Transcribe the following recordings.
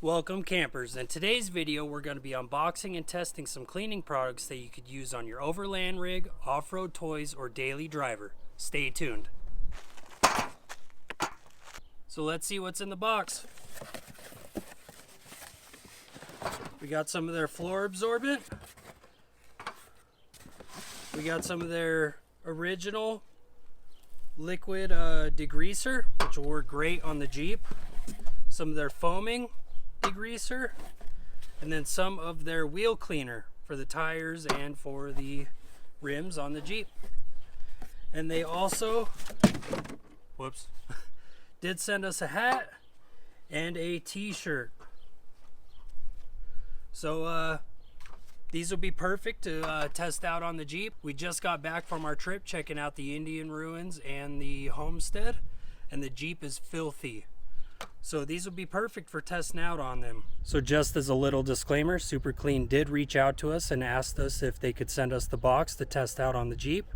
Welcome campers. In today's video we're going to be unboxing and testing some cleaning products that you could use on your overland rig, off-road toys, or daily driver. Stay tuned. So let's see what's in the box. We got some of their floor absorbent. We got some of their original liquid degreaser, which will work great on the Jeep. Some of their foaming degreaser, and then some of their wheel cleaner for the tires and for the rims on the Jeep. And they also did send us a hat and a t-shirt. So these will be perfect to test out on the Jeep. We just got back from our trip checking out the Indian ruins and the homestead, and the Jeep is filthy. So these will be perfect for testing out on them. So just as a little disclaimer, Super Clean did reach out to us and asked us if they could send us the box to test out on the Jeep.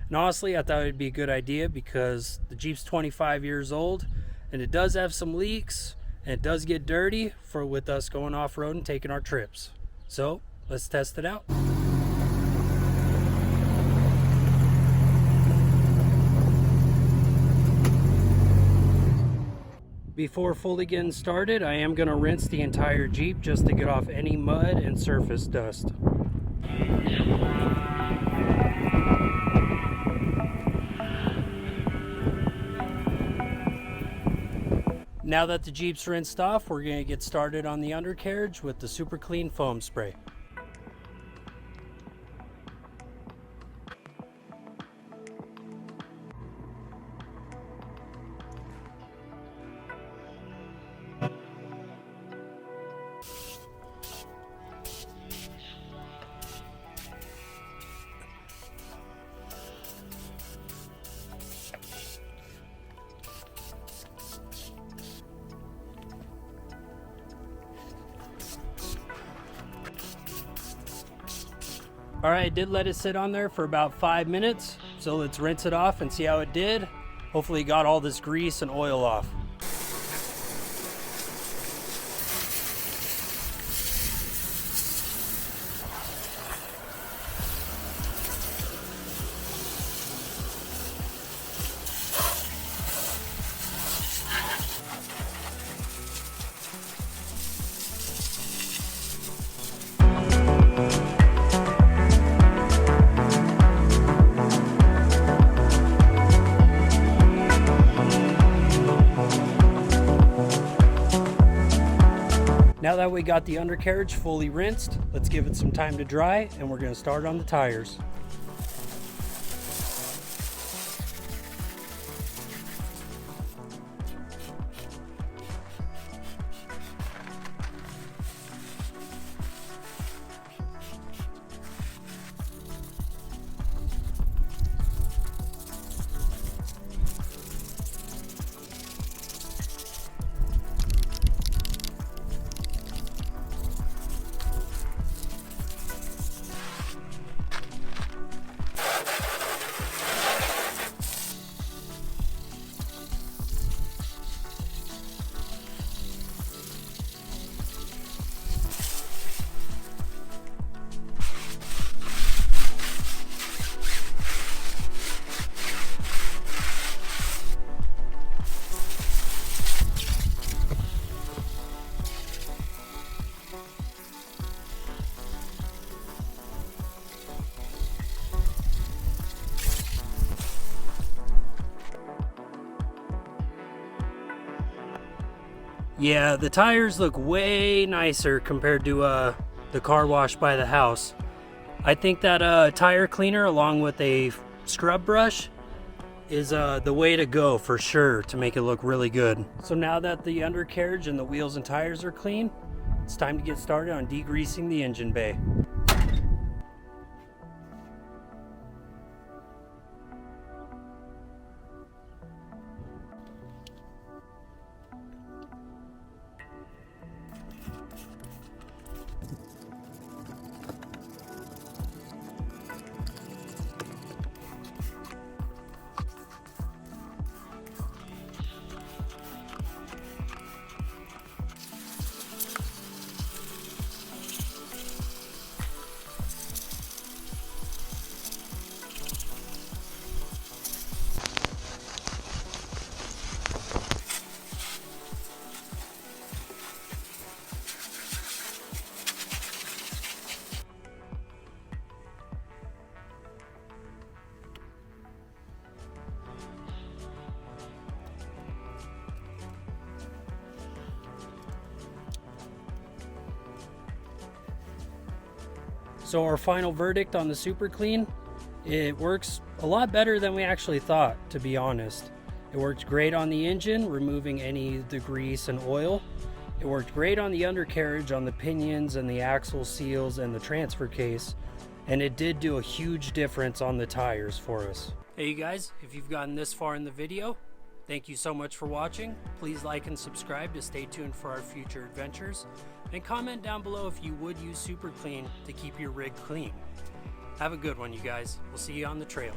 And honestly, I thought it'd be a good idea because the Jeep's 25 years old and it does have some leaks and it does get dirty with us going off-road and taking our trips. So let's test it out. Before fully getting started, I am going to rinse the entire Jeep just to get off any mud and surface dust. Now that the Jeep's rinsed off, we're going to get started on the undercarriage with the Super Clean foam spray. Alright, I did let it sit on there for about 5 minutes, so let's rinse it off and see how it did. Hopefully it got all this grease and oil off. Now that we got the undercarriage fully rinsed, let's give it some time to dry and we're going to start on the tires. Yeah, the tires look way nicer compared to the car wash by the house. I think that tire cleaner along with a scrub brush is the way to go for sure to make it look really good. So now that the undercarriage and the wheels and tires are clean, it's time to get started on degreasing the engine bay. So our final verdict on the Super Clean, it works a lot better than we actually thought, to be honest. It worked great on the engine, removing any of the grease and oil. It worked great on the undercarriage, on the pinions and the axle seals and the transfer case. And it did do a huge difference on the tires for us. Hey you guys, if you've gotten this far in the video, thank you so much for watching. Please like and subscribe to stay tuned for our future adventures. And comment down below if you would use Super Clean to keep your rig clean. Have a good one, you guys. We'll see you on the trail.